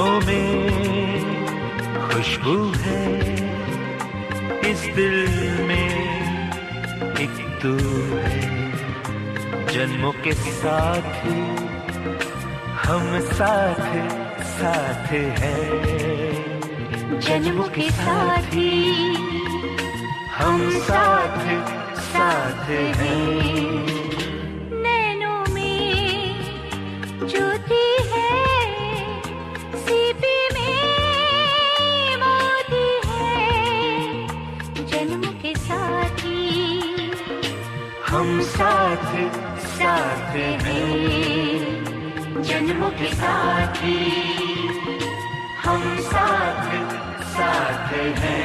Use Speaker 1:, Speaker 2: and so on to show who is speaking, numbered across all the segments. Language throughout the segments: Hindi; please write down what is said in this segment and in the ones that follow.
Speaker 1: फूलों में खुशबू है, इस दिल में एक तू है। जन्मों के साथ हम साथ साथ हैं,
Speaker 2: जन्मों के साथ
Speaker 1: हम साथ साथ हैं।
Speaker 2: नैनों में ज्योति है, सीपी में मोती है, जन्मों के साथ
Speaker 1: हम साथ साथ हैं,
Speaker 2: जन्मों के साथ
Speaker 1: हम साथ साथ हैं।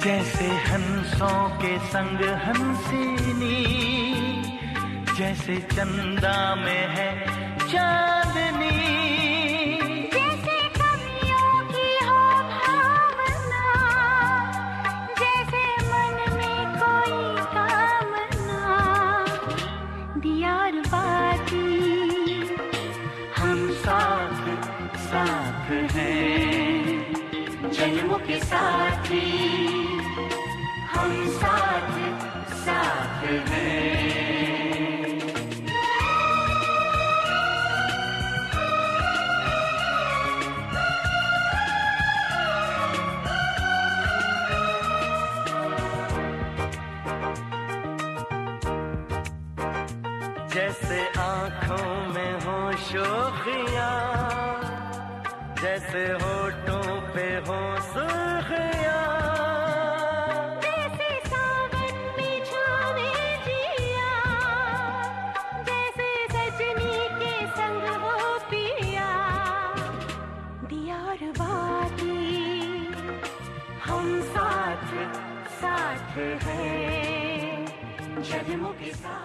Speaker 1: जैसे हंसों के संग हंसिनी, जैसे चंदा में है चांदनी,
Speaker 2: जैसे कवियों की हो भावना, जैसे मन में कोई कामना, दियार बाती
Speaker 1: हम साथ साथ हैं, जन्मों के साथी हम साथ साथ हैं। जैसे आँखों में हो शोखियाँ, जैसे होठों पे हो सुर्खियाँ,
Speaker 2: जैसे सावन में छावे जिया, जैसे सजनी के संग हो पिया, दियार बाती
Speaker 1: हम साथ साथ हैं, जन्मों के साथ।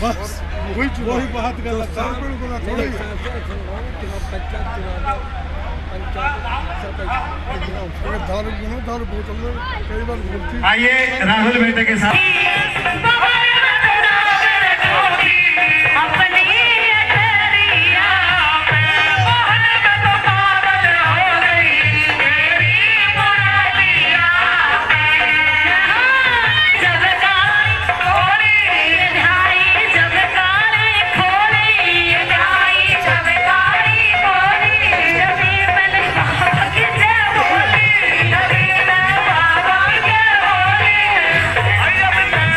Speaker 3: बस वही बात गलत है।
Speaker 4: आइए राहुल बेटे के साथ
Speaker 2: Bye.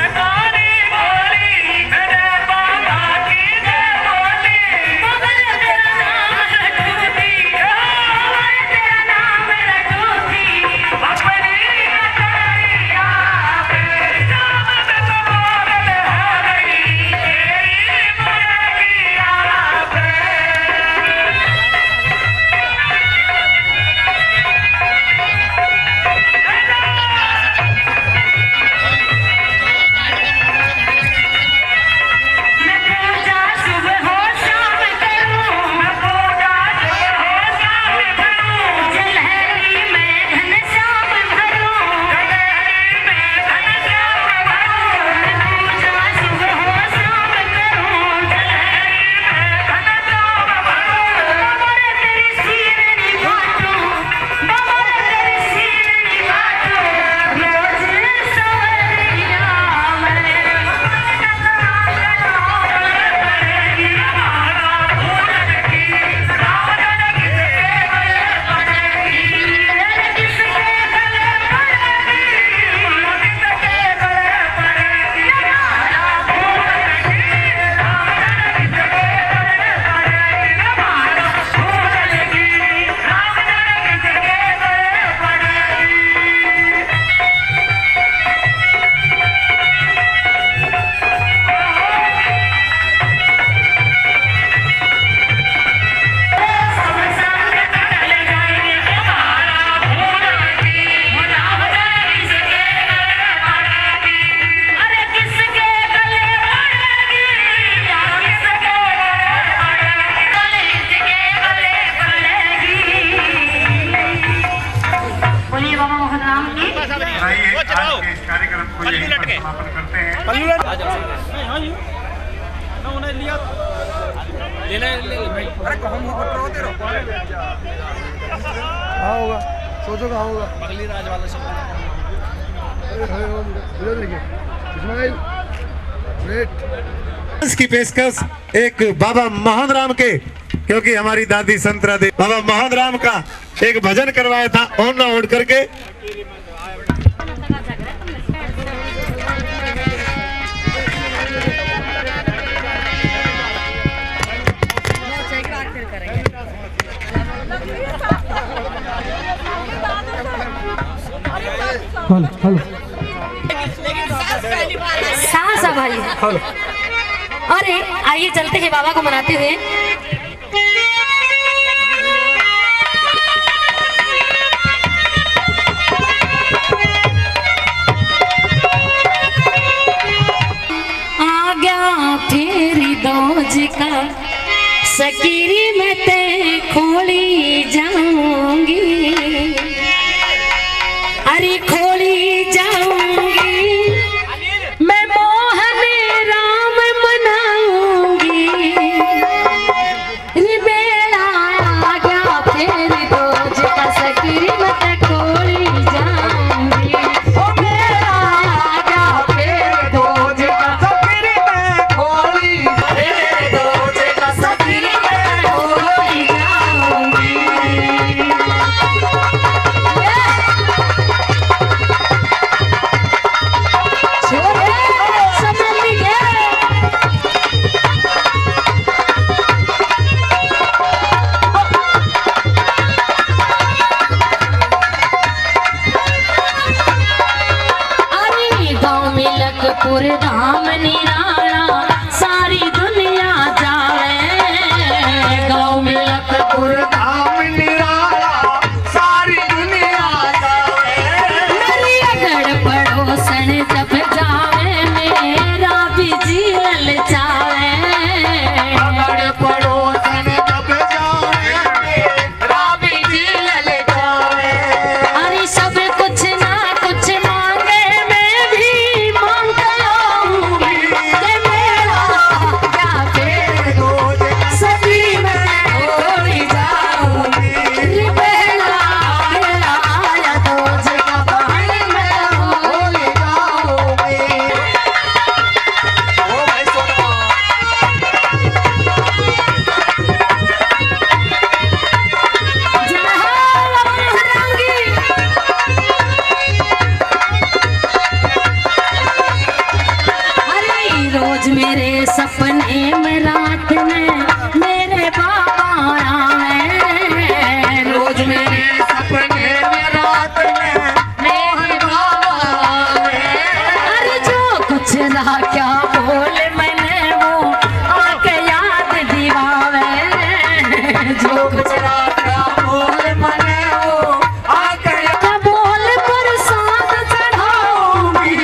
Speaker 4: समापन करते हैं।
Speaker 3: कहाँ होगा? सोचो कहाँ होगा? बगली राज वाला सब।
Speaker 5: की पेशकश एक बाबा मोहन राम के, क्योंकि हमारी दादी संतरा देवी बाबा मोहन राम का एक भजन करवाया था ऑन ओढ़ करके।
Speaker 6: सासा भाई, अरे आइए चलते हैं बाबा को मनाते हुए। आ गया फेरी दोज का सकीरी में ते खोली जाऊंगी, अरे खोली जाऊंगी मैं मोहन राम मनाऊंगी। रे बेड़ा आ गया फिर दोज का सकीरी में खोली जाऊंगी। ओ बेड़ा आ गया फिर दोज का सकीरी में खोली, फिर दोज का सकीरी में खोली जाऊंगी। लखपुर धाम निराला सारी दुनिया जावे, गाँव में लखपुर धाम निराला सारी दुनिया जावे। मेरी अगड़ पड़ोसन जब जावे मेरा भी जी ललचावे, अगड़ पड़ोसन जब जावे मेरा भी जी ललचावे। अरे सब कुछ ना कुछ मांगे मैं भी मेरे सपने में रात में मेरे बाबा आवे, रोज मेरे सपने में रात में मेरे बाबा आवे। अरे जो कुछ रहा क्या बोले मैंने वो आके याद दिवावे, जो कुछ रहा क्या बोले मैंने वो आके याद बोल पर साथ चढ़ाऊंगी।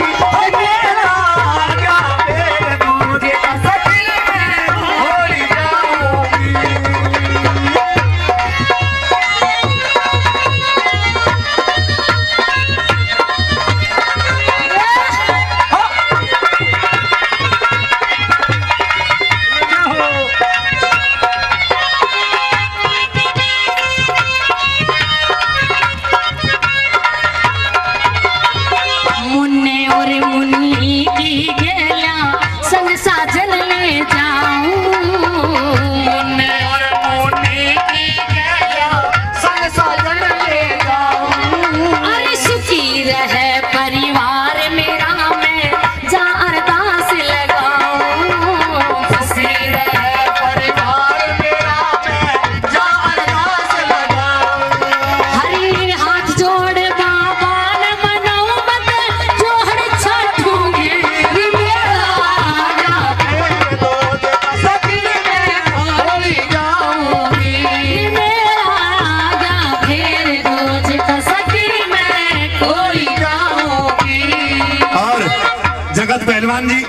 Speaker 5: जगत पहलवान जी,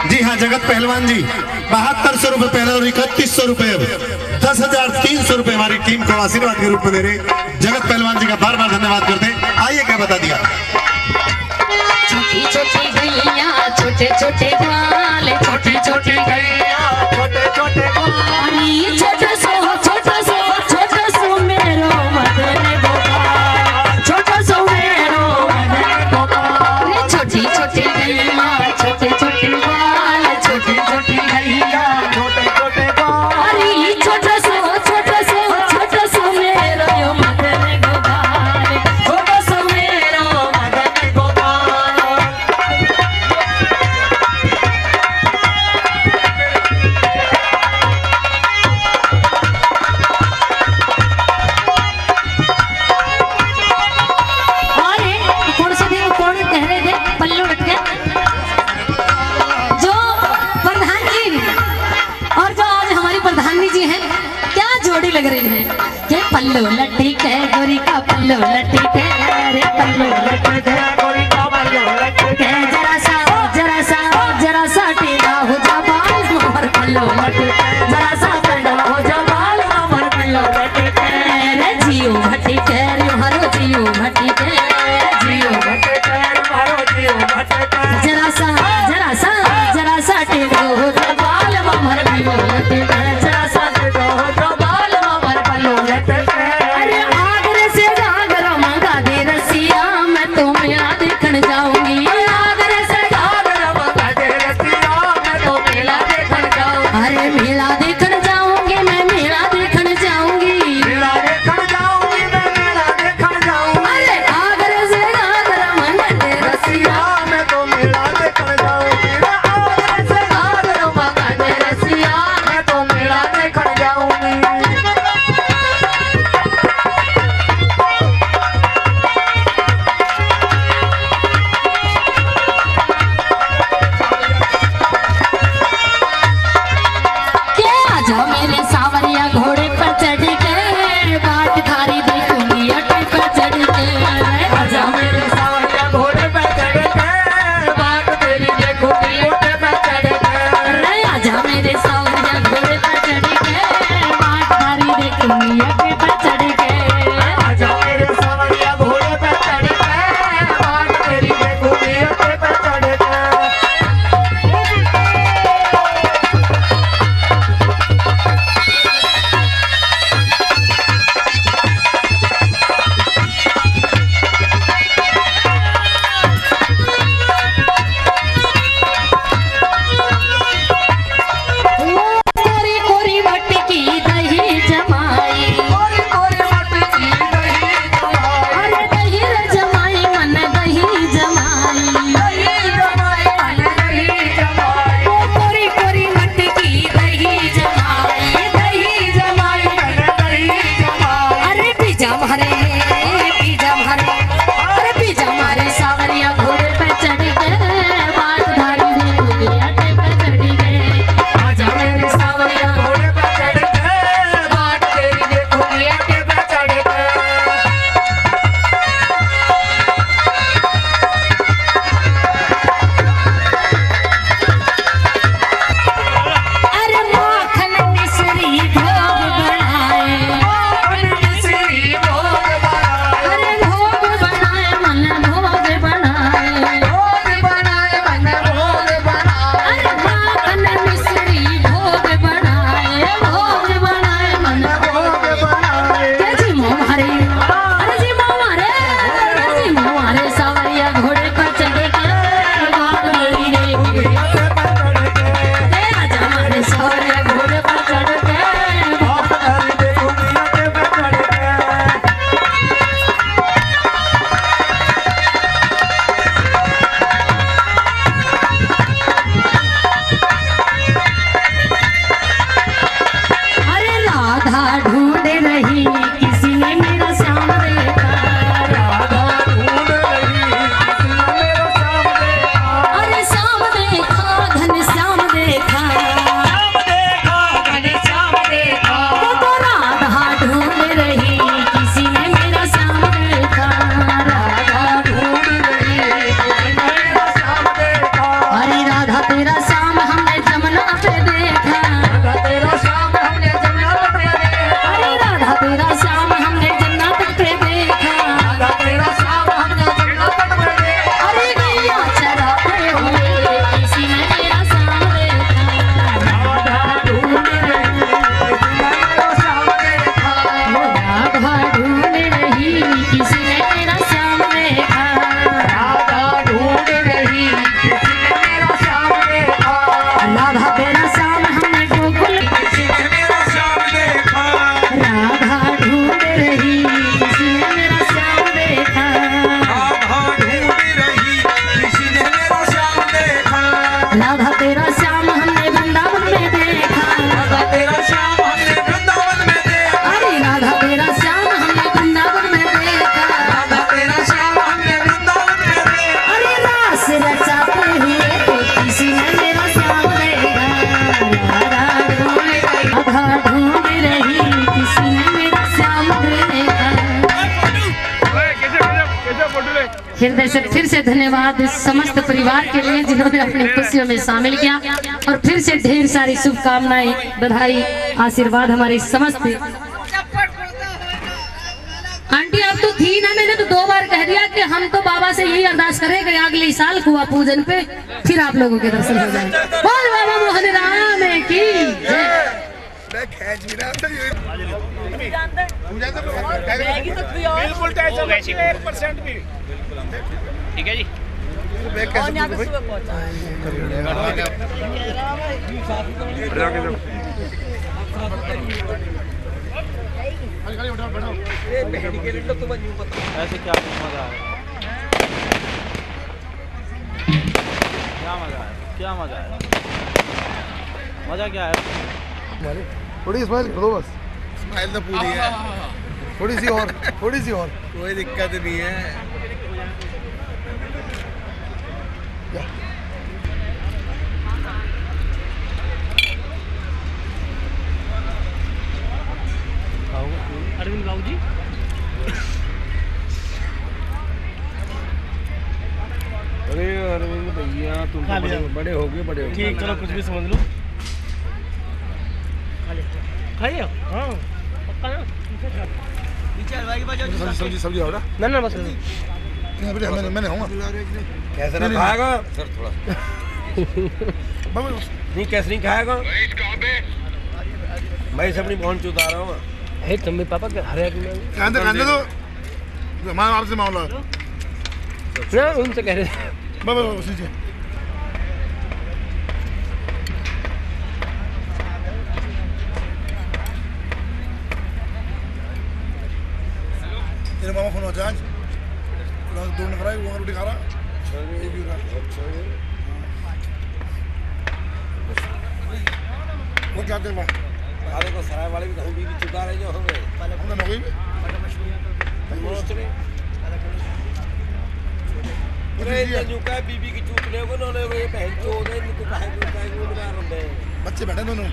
Speaker 5: जी हाँ जगत पहलवान जी 7200 रुपए पहले और 3100 रुपए अब 10,300 रुपए हमारी टीम को आशीर्वाद के रूप में दे रहे। जगत पहलवान जी का बार बार धन्यवाद करते। आइए क्या बता दिया।
Speaker 6: छोटे छोटे ग्वाल छोटी छोटी गैया
Speaker 3: छोटे छोटे
Speaker 6: अरे छोटा सो मेरो मदन गोपाल छोटा सो मेरो मदन गोपाल रे छोटी छोटी गैया छोटे छोटे ग्वाल छोटी छोटी गैया
Speaker 3: छोटे छोटे
Speaker 6: अरे छोटा सो मेरो मदन गोपाल छोटा सो मेरो मदन गोपाल पल्लू लटके जो प्रधान जी और जो आज हमारी प्रधानी जी हैं क्या जोड़ी लग रही है ये पल्लू लटके गोरी का पल्लू लटके रे पल्लू लटके
Speaker 3: गोरी का पल्लू लटके
Speaker 6: जरा सा टेढ़ा हो जा बाल मोहर पल्लू लटके जरा सा टेढ़ा हो जा बाल मोहर पल्लू लटके रे जियो भटके रे हरो जियो भटके जियो भटके जरा सा टेढ़ो हो जा बाल मोहर पल्लू लटके जरा सा टेढ़ो हो जा बाल मोहर पल्लू लटके अरे आगरे से घाघरा मंगा दे रसिया मैं तो मेला देखने जाऊंगी आगरे से घाघरा मंगा दे रसिया मैं तो मेला देखने जाऊंगी अरे मेला देखने जाऊंगी मैं मेला देखने जाऊंगी
Speaker 3: मेला देखने जाऊंगी मैं मेला देखने जाऊंगी
Speaker 6: अरे आगरे से घाघरा मंगा दे रसिया
Speaker 3: मैं तो मेला देखने जाऊंगी
Speaker 6: आगरे से घाघरा मंगा दे रसिया
Speaker 3: मैं तो मेला
Speaker 6: हृदय से फिर से धन्यवाद इस समस्त परिवार के लिए जिन्होंने अपनी खुशियों में शामिल किया, और फिर से ढेर सारी शुभकामनाएं, बधाई, आशीर्वाद हमारे समस्त। आंटी आप तो थी ना, मैंने तो 2 बार कह दिया कि हम तो बाबा से यही अरदास करें कि अगले साल कुआ पूजन पे फिर आप लोगों के दर्शन हो जाए। बोल बाबा मोहन राम की जय।
Speaker 3: बिल्कुल 1% भी ठीक है जी। ऐसे क्या मजा है, क्या मजा है, क्या मजा है, मजा क्या है?
Speaker 7: थोड़ी स्माइल कर दो बस। स्माइल तो पूरी है, थोड़ी सी और, थोड़ी सी और, कोई दिक्कत नहीं है।
Speaker 3: अरविंद बाबू जी
Speaker 7: अरे अरविंद भैया तुम तो बड़े हो गए, बड़े हो गए।
Speaker 3: ठीक, चलो कुछ भी समझ लो। खाइए। हाँ पक्का ना।
Speaker 7: सब्जी सब्जी आओ ना।
Speaker 3: ना बस
Speaker 7: मैंने आऊँगा।
Speaker 3: कैसे नहीं खाएगा सर, थोड़ा
Speaker 7: नहीं कैसे नहीं खाएगा, मैं सब नहीं पहुँच उतार रहा हूँ।
Speaker 3: है तुम भी पापा के हरे
Speaker 7: तो हमारा आपसे मामला
Speaker 3: ना, उनसे कह रहे थे।
Speaker 7: उसी से तेरे मामा फोन हो आज 2 ने कराई, वो रोटी खा रहा। वो क्या करवा
Speaker 3: अरे को सराय वाले भी भी चुका रहे जो हमें
Speaker 7: हमने नौकरी में
Speaker 3: अरे ये जुका बीबी की चूत ले को न ले ये बहन चोद है, इनको काहे को मार रहे हैं।
Speaker 7: बच्चे बैठे दोनों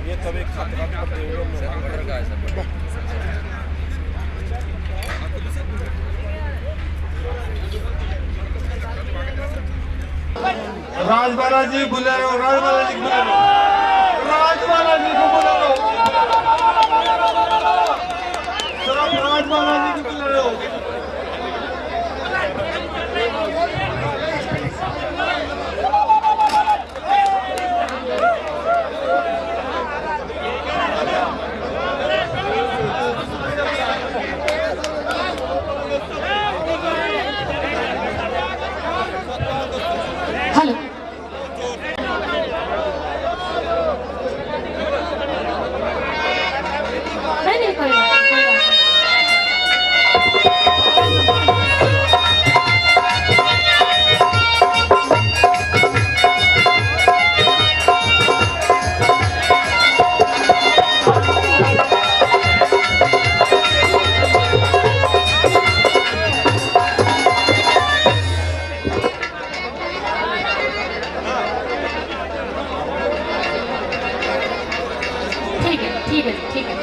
Speaker 3: ये तब एक साथ करते हुए
Speaker 7: राजबाला जी बुलाओ, राजबाला जी बुलाओ, राजबाला जी को बुलाओ, सिर्फ राजबाला जी को बुलाओ।
Speaker 6: हेलो, नहीं कोई बात नहीं। ठीक है ठीक है।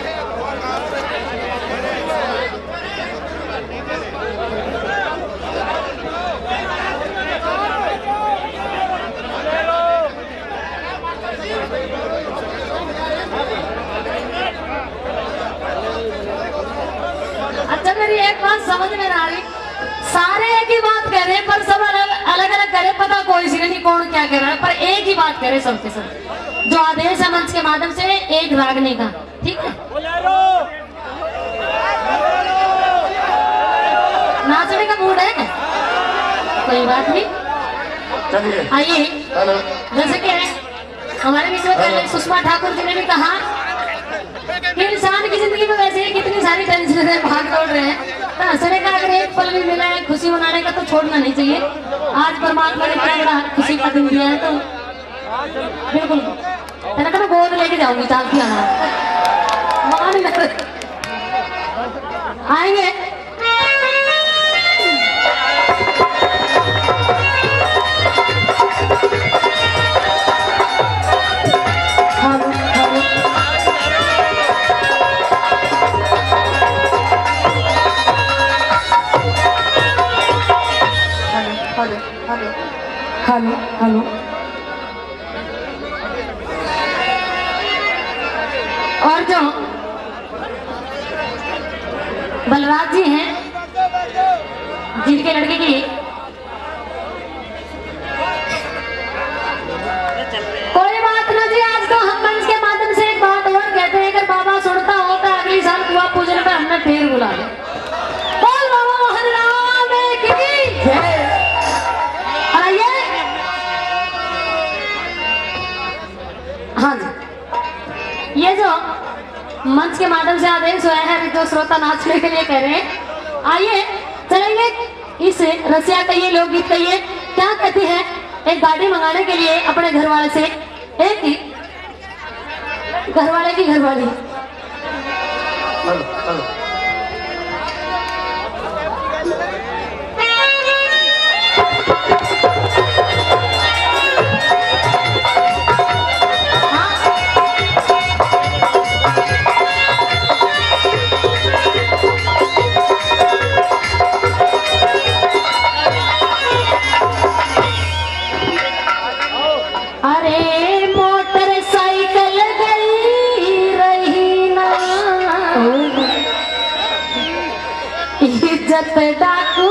Speaker 6: अच्छा मेरी एक बात समझ में आ रही, सारे एक ही बात कह रहे हैं पर सब अलग अलग कह रहे, पता कोई सी नहीं कौन क्या कह रहा है, पर एक ही बात कह रहे सबके सब, जो आदेश है मंच के माध्यम से एक रागने का, ठीक है? नाचने का मूड है, कोई बात नहीं। आइए, जैसे कि हमारे बीच में पहले सुषमा ठाकुर जी ने भी कहा कि इंसान की जिंदगी में वैसे ही कितनी सारी टेंशन है, भाग दौड़ रहे हैं, तो हंसने का अगर एक पल भी मिला है, खुशी मनाने का तो छोड़ना नहीं चाहिए। आज परमात्मा ने इतना बड़ा खुशी का दिन दिया है, तो बिल्कुल मैंने कहा गोद लेके जाऊंगी, चाहती मान आएंगे। Hello hello. और जो बलराज जी हैं जिनके लड़के की कोई बात ना जी, आज तो हम मंच के माध्यम से एक बात और कहते हैं, अगर बाबा सुनता होता अगली साल कुआ पूजन पे हमने फिर बुला ले। बोल बाबा मोहन राम की जय। आइए हाँ जी, ये जो मंच के माध्यम से आदेश हुआ है जो श्रोता नाचने के लिए कह रहे हैं, आइए चलेंगे इस रसिया कहिए लोकगीत कहिए क्या कहती है, एक गाड़ी मंगाने के लिए अपने घर वाले से, एक ही घर वाले की घरवाली। इज्जत डाकू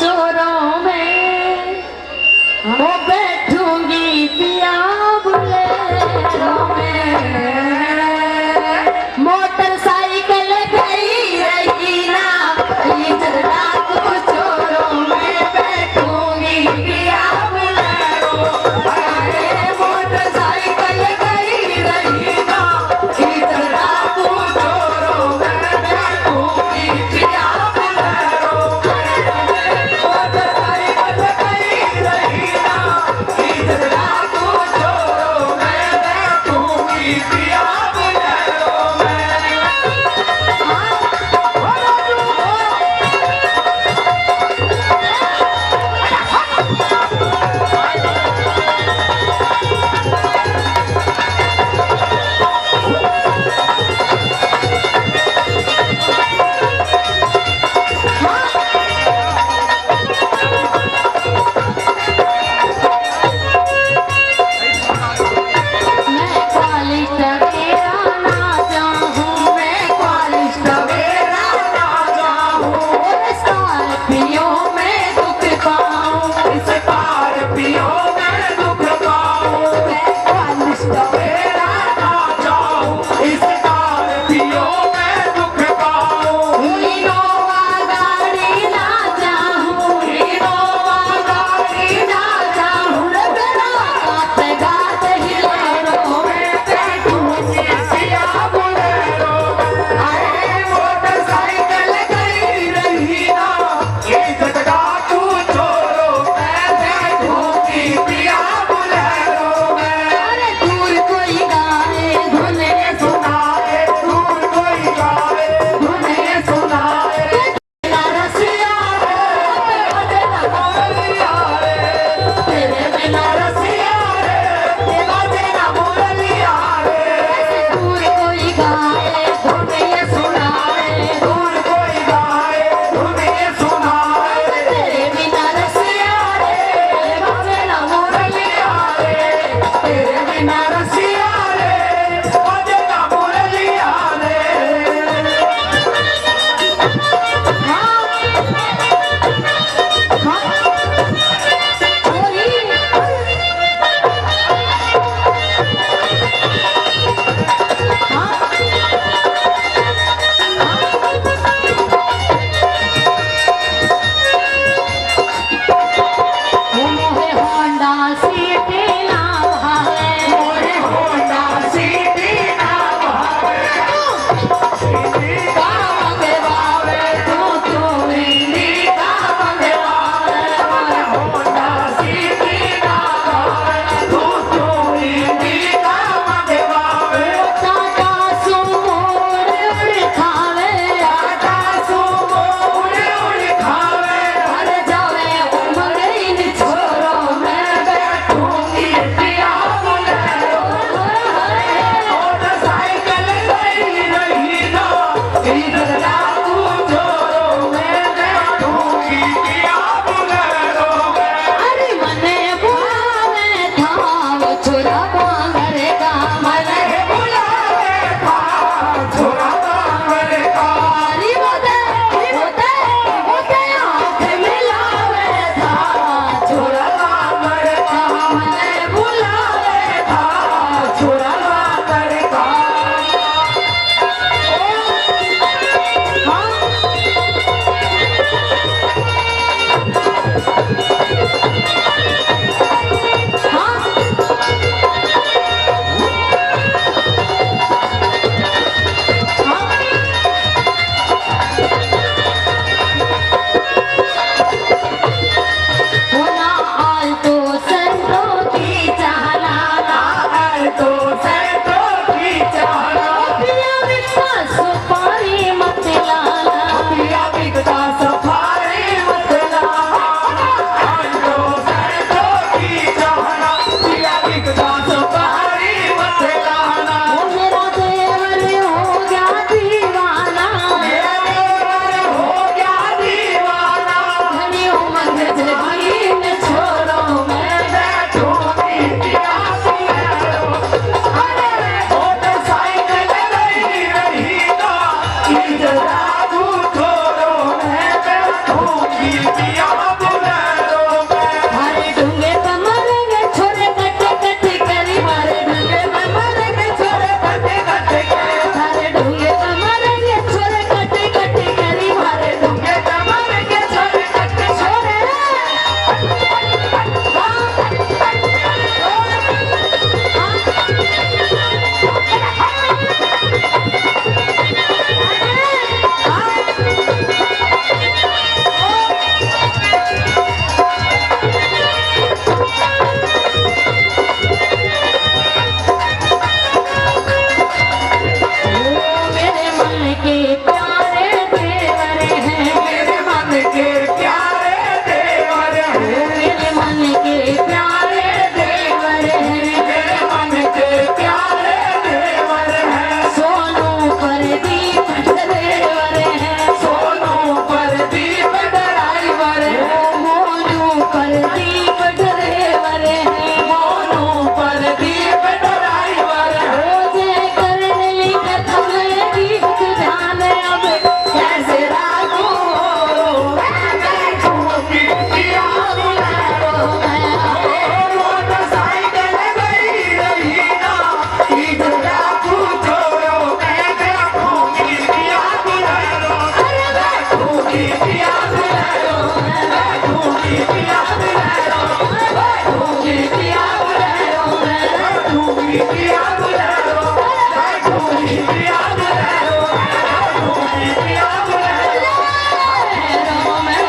Speaker 6: चोरों में वो बैठूंगी पिया बुलेरों में, मोटरसाइकिल गई रही ना, इज्जत डाकू चोरों में बैठूंगी पिया बुलेरों, मोटरसाइकिल गई रही ना, इज्जत डाकू चोरों में बैठूंगी पिया बुलेरों। राजू छोड़ो मैं बैठूंगी पिया बुलेरो में। हरे डूंगे कमरेंगे छोरे कटे कटे करी मारे डूंगे कमरेंगे छोरे कटे कटे करी हरे डूंगे कमरेंगे छोरे कटे कटे करी मारे डूंगे कमरेंगे छोरे कटे छोरे मेरे मन के प्यारे देवर हैं मेरे मन के प्यारे देवर हैं मेरे मन के प्यारे देवर हैं मेरे मन के प्यारे देवर हैं सोनू प्रदीप ड्राइवर हैं सोनू प्रदीप ड्राइवर हैं मोनू प्रदीप ड्राइवर हैं मोनू प्रदीप ड्राइवर हैं रोजे करने लिखत हमें गीत ध्यान अब कैसे रागो मैं बैठूंगी पिया बुलेरो में मोटरसाइकिल गई रही ना इधर पूछो मैं बैठूंगी पिया बुलेरो अरे बैठूंगी पिया बुलेरो मैं बैठूंगी पिया बुलेरो मैं बैठूंगी पिया बुलेरो मैं बैठूंगी पिया बुलेरो बैठूंगी पिया बुलेरो बैठूंगी पिया बुलेरो में।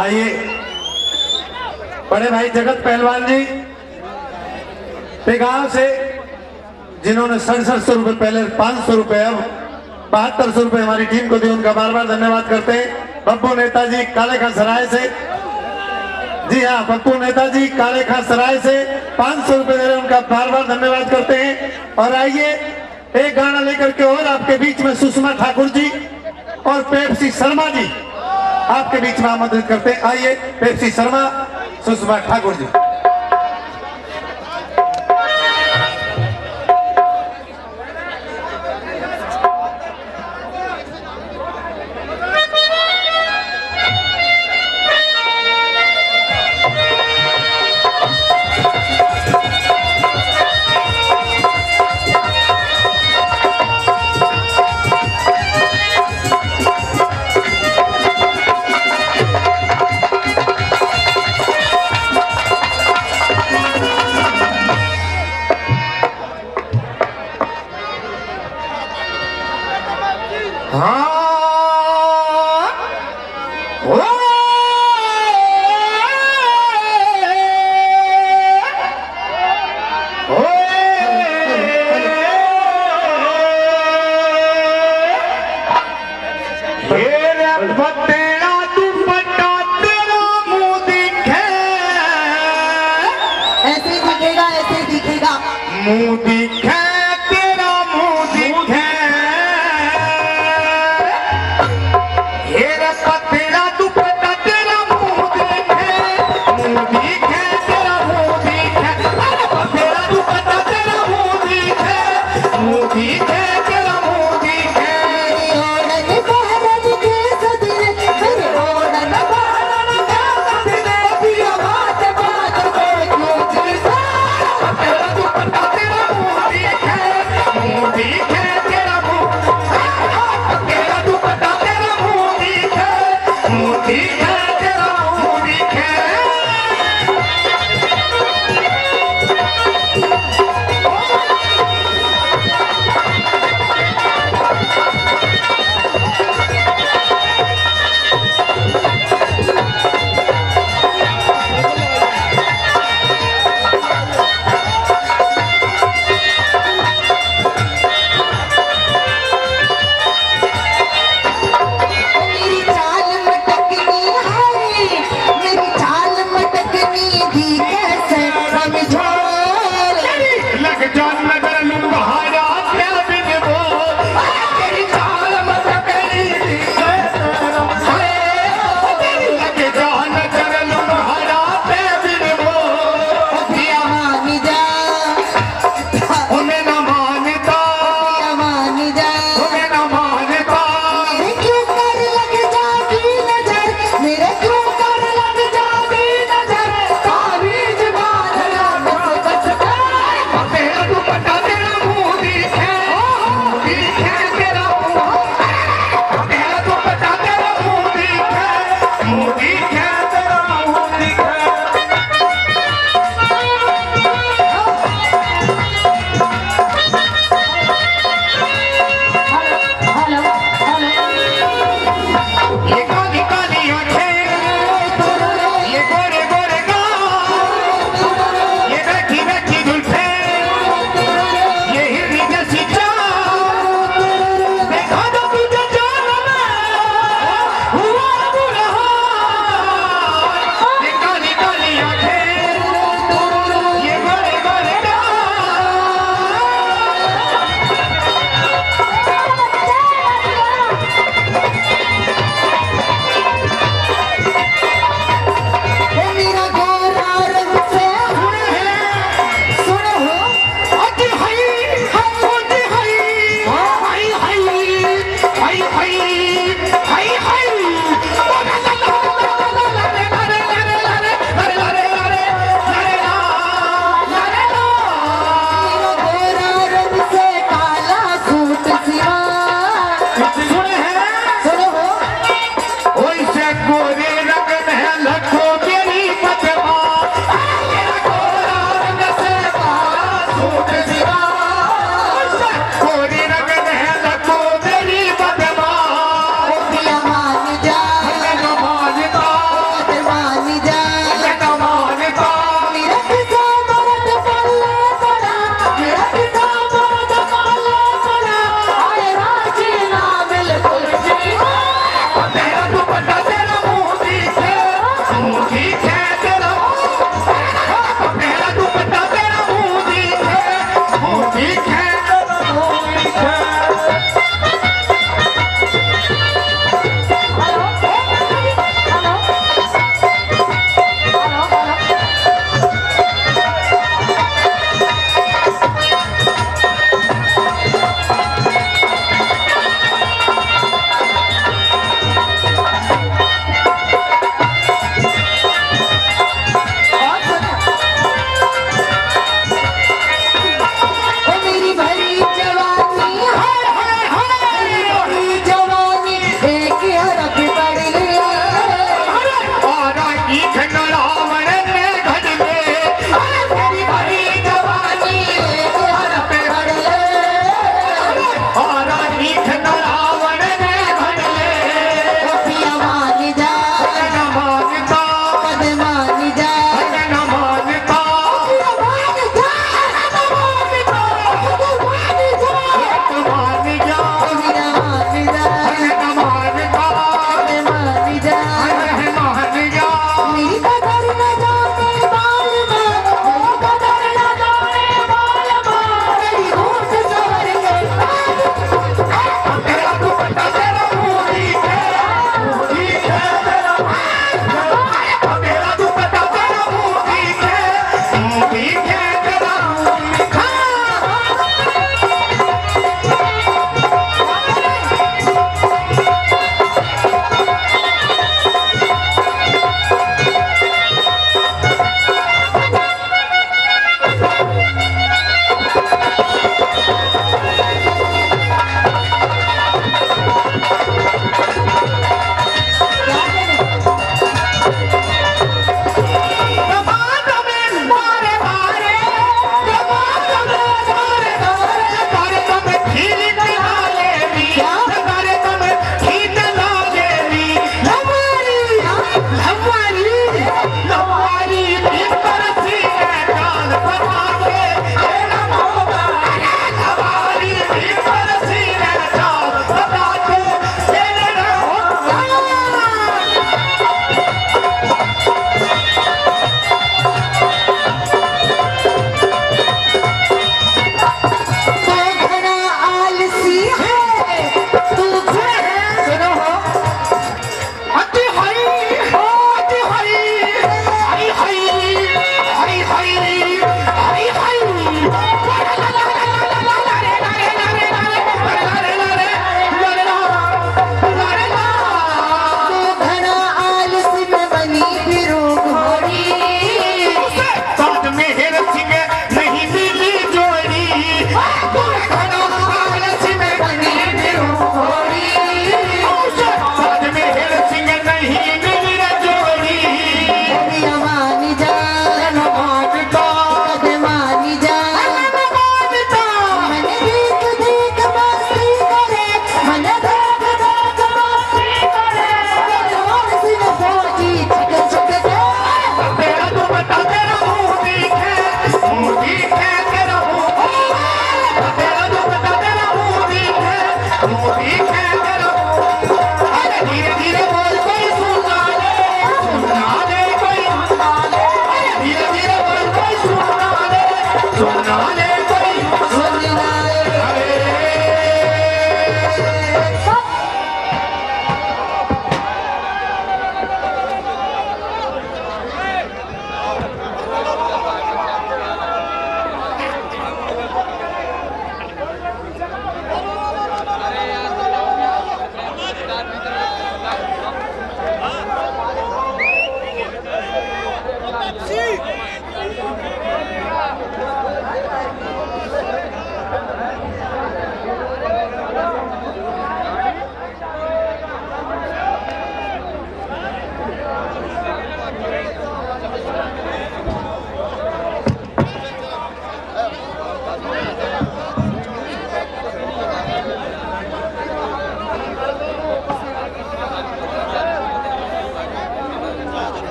Speaker 5: आइए बड़े भाई जगत पहलवान जी गांव से जिन्होंने 6700 रुपए पहले 500 रुपए अब 7200 रुपए हमारी टीम को दिए उनका बार बार धन्यवाद करते हैं। पप्पू नेताजी काले खां सराय से जी हाँ पप्पू नेताजी काले खां सराय से 500 रुपए दे रहे हैं उनका बार बार धन्यवाद करते हैं। और आइए एक गाना लेकर के और आपके बीच में सुषमा ठाकुर जी और पेप्सी शर्मा जी आपके बीच में आमंत्रित करते हैं। आइए पेप्सी शर्मा सुषमा ठाकुर जी। मुंह दिखे तेरा मुंह दिखे हेरा तेरा दुपट्टा तेरा मुंह दिखे तेरा मुंह दिखे अरे तेरा दुपट्टा तेरा मुंह दिखे तेरा मुंह दिखे ओढ़न बहरन के सदरे मेरे ओढ़न बहरन के सदरे पिया बात बात में क्यों चिल्ला तेरा दुपट्टा तेरा मुंह दिखे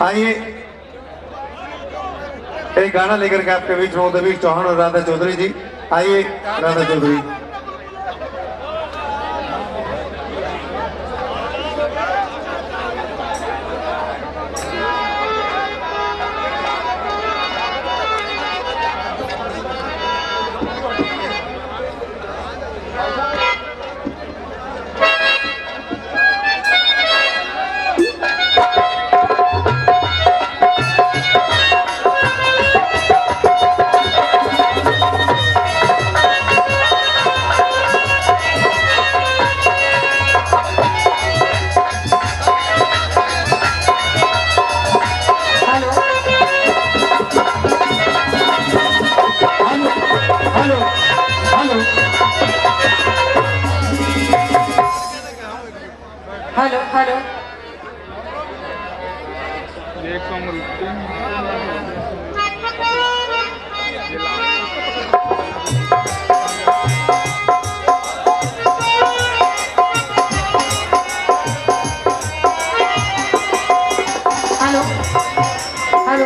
Speaker 5: आइए एक गाना लेकर के आपके बीच में उदयवीर चौहान और राधा चौधरी जी। आइए Radha Chaudhary.
Speaker 6: Hello hello hello hello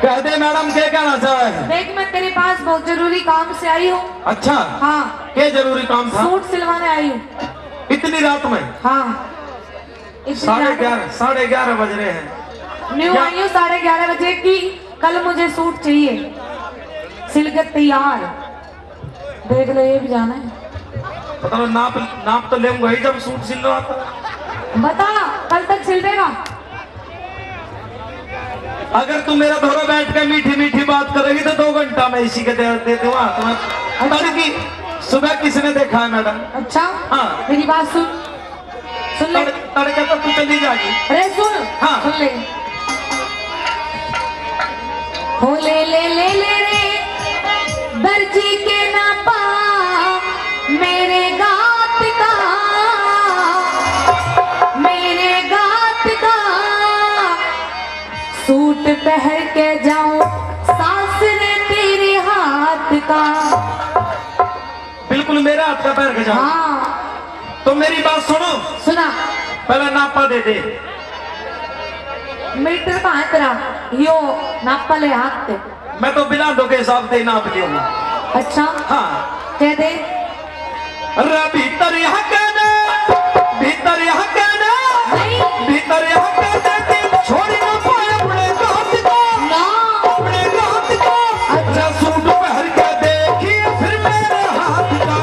Speaker 5: कहते मैडम क्या कहना चाहे?
Speaker 6: देख मैं तेरे पास बहुत जरूरी काम से आई हूँ।
Speaker 5: अच्छा
Speaker 6: हाँ
Speaker 5: क्या जरूरी काम था?
Speaker 6: सूट सिलवाने आई हूँ।
Speaker 5: इतनी रात में?
Speaker 6: हाँ
Speaker 5: 11:30 बज रहे हैं।
Speaker 6: न्यू आई हूँ 11:30 बजे की। कल मुझे सूट चाहिए सिलकर तैयार। देख लो ये भी जाना है।
Speaker 5: मतलब नाप तो लेंगे ही जब सूट सिल रहा था।
Speaker 6: बता कल तक सिल देगा?
Speaker 5: अगर तू मेरा धोरा बैठ के मीठी मीठी बात करेगी तो 2 घंटा में इसी के दे दूंगा तुम्हें। तड़की सुबह किसने देखा है मैडम?
Speaker 6: अच्छा
Speaker 5: हाँ
Speaker 6: मेरी बात सुन ले।
Speaker 5: तड़के तो तू चली जाएगी।
Speaker 6: अरे सुन
Speaker 5: हाँ
Speaker 6: सुन ले। हो ले ले ले ले रे दर्जी के नापा मेरे गात का, मेरे गात का सूट पहन के जाऊं सासरे तेरे हाथ का।
Speaker 5: बिल्कुल मेरे हाथ का पैर के जाऊं।
Speaker 6: हाँ
Speaker 5: तो मेरी बात सुनो।
Speaker 6: सुना।
Speaker 5: पहले नापा दे दे।
Speaker 6: मीटर कहाँ है तेरा? यो नापा ले हाथ पे।
Speaker 5: मैं तो बिलांडो के हिसाब से नाप लूंगा।
Speaker 6: अच्छा
Speaker 5: हाँ
Speaker 6: कह दे।
Speaker 5: अरे भीतर यहाँ कहना, भीतर यहाँ कहना, भीतर यहाँ कहना छोड़ ना पाए अपने गात को, अपने गात को। अच्छा सूट पहन के देखिए फिर मेरे हाथ का,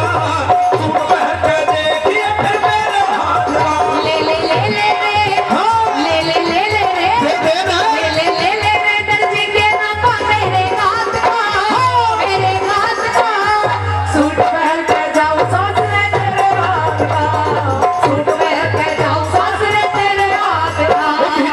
Speaker 5: सूट पहन के देखिए फिर मेरे हाथ का।
Speaker 6: ले ले ले ले रे
Speaker 5: हाँ
Speaker 6: ले ले ले ले रे
Speaker 5: दे दे ना।
Speaker 6: ले ले ले ले रे दर्जी के नापा मेरे हाथ का, मेरे हाथ का सूट पहन के जाऊं सासरे तेरे हाथ का, सूट पहन के जाऊं सासरे तेरे हाथ का।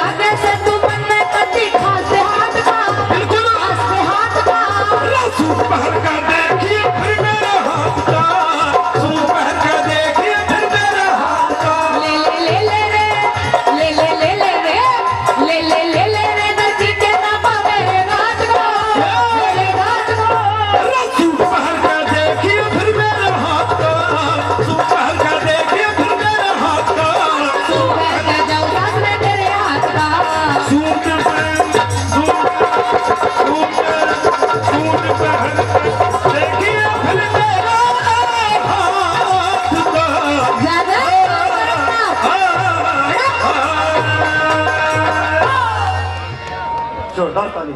Speaker 6: आगे से तू मन में कति खासे हाथ का बिल्कुल आस्ते हाथ का
Speaker 3: सूट पहन कर देखिए फिर मेरे हाथ का सूट पहन कर देखिए फिर मेरे हाथ का
Speaker 6: ले ले ले ले रे ले ले ले ले रे ले ले ले ले रे नची के ना पावे रात को मेरे रात को
Speaker 3: सूट पहन कर देखिए फिर मेरे हाथ का सूट पहन कर देखिए फिर मेरे हाथ का
Speaker 6: सुबह का जाऊं रात में तेरे हाथ का
Speaker 3: सूट पहन सूट पहन देखिए फिर मेरे हाथ का
Speaker 6: ज्यादा
Speaker 5: जोरदार ताली।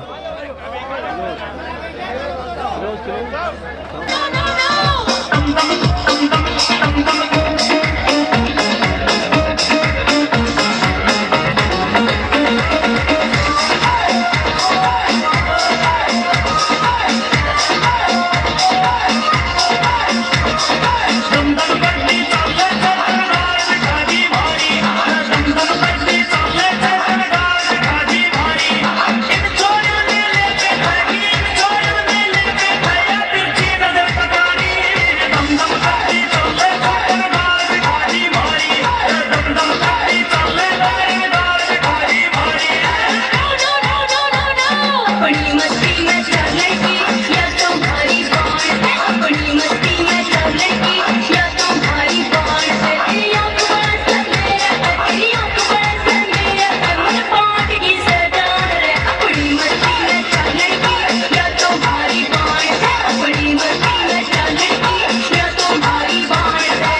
Speaker 2: अपनी मस्ती में चलेगी या तुम्हारी बाण से अपनी मस्ती में चलेगी या तुम्हारी बाण से दिया बरस मेरा दिया बरस मेरा मन पाट की सरदार है अपनी मस्ती में चलेगी या तुम्हारी बाण से अपनी मस्ती में चलेगी या तुम्हारी बाण से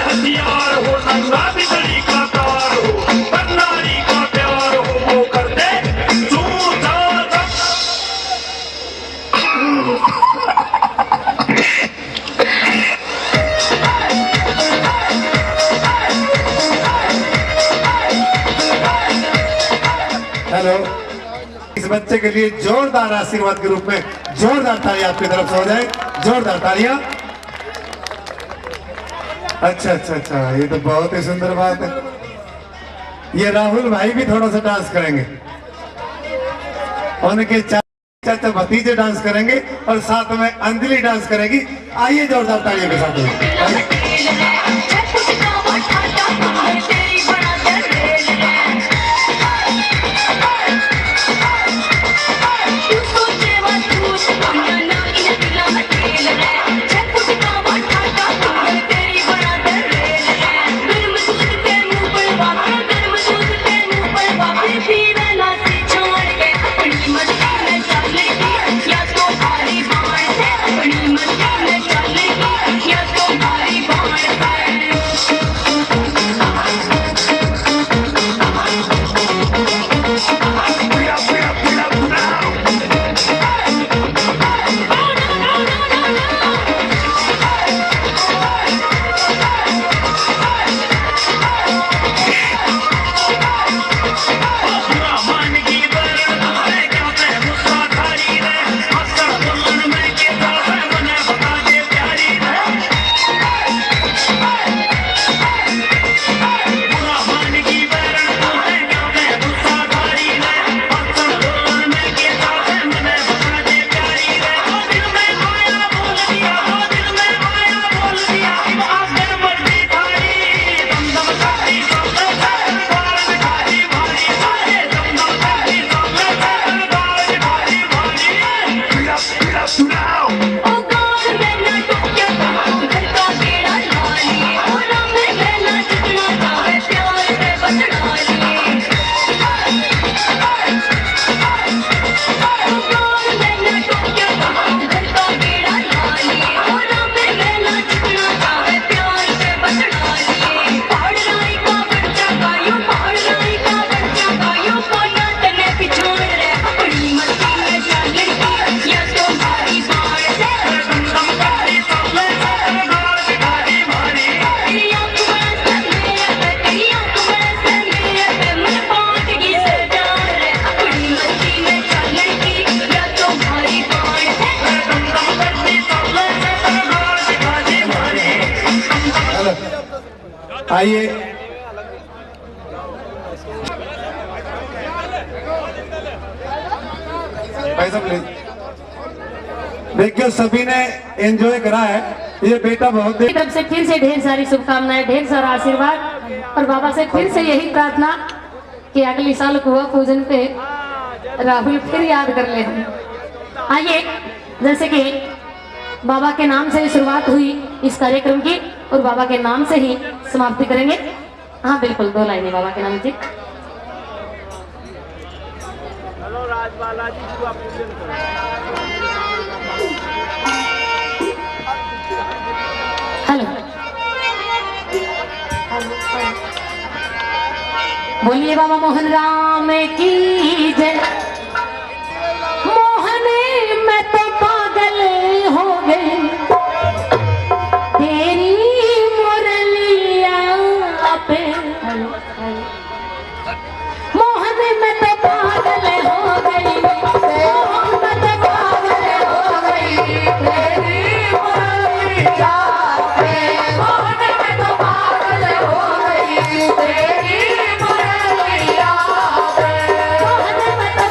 Speaker 4: हथियार हो नंगा बिजली का तार हो बन्नारी का प्यार हो वो कर दे
Speaker 5: हेलो, इस बच्चे के लिए जोरदार आशीर्वाद के रूप में जोरदार ताली आपकी तरफ से हो जाए। जोरदार तालियां। अच्छा अच्छा अच्छा, ये तो बहुत ही सुंदर बात है। ये राहुल भाई भी थोड़ा सा डांस करेंगे, उनके चाचा भतीजे डांस करेंगे और साथ में अंजलि डांस करेगी। आइए जोरदार तालियों के साथ। आइए भाई साहब प्लीज। देखिए सभी ने एंजॉय करा है, ये बेटा बहुत
Speaker 6: मेरी तरफ से फिर से ढेर सारी शुभकामनाएं, ढेर सारा आशीर्वाद और बाबा से फिर से यही प्रार्थना कि अगले साल कुआ पूजन पे राहुल फिर याद कर ले हम। आइए, जैसे कि बाबा के नाम से शुरुआत हुई इस कार्यक्रम की और बाबा के नाम से ही समाप्ति करेंगे। हाँ बिल्कुल, 2 लाइनें बाबा के नाम से।
Speaker 1: हेलो राजबाला जी को आप पूजन करो।
Speaker 6: हेलो, बोलिए बाबा मोहन राम की जय। मोहन मैं तो पागल हो गई तेरी मुरलिया पे। मोहन मैं तो पागल हो गई, मोहन मैं तो पागल हो गई तेरी मुरलिया पे। मोहन मैं तो पागल हो गई तेरी मुरलिया पे। मोहन मैं तो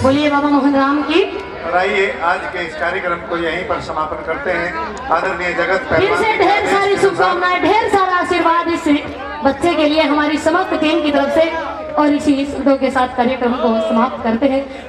Speaker 6: बोलिए बाबा मोहन राम की।
Speaker 5: और आइए आज के इस कार्यक्रम को यहीं पर समापन करते हैं। आदरणीय जगत
Speaker 6: फिर
Speaker 5: पहलवान
Speaker 6: से
Speaker 5: जी
Speaker 6: ढेर
Speaker 5: के
Speaker 6: सारी
Speaker 5: आदेश के अनुसार
Speaker 6: शुभकामनाएं, ढेर सारा आशीर्वाद इस बच्चे के लिए हमारी समस्त टीम की तरफ से। और इसी शब्दों के साथ कार्यक्रम को समाप्त करते हैं।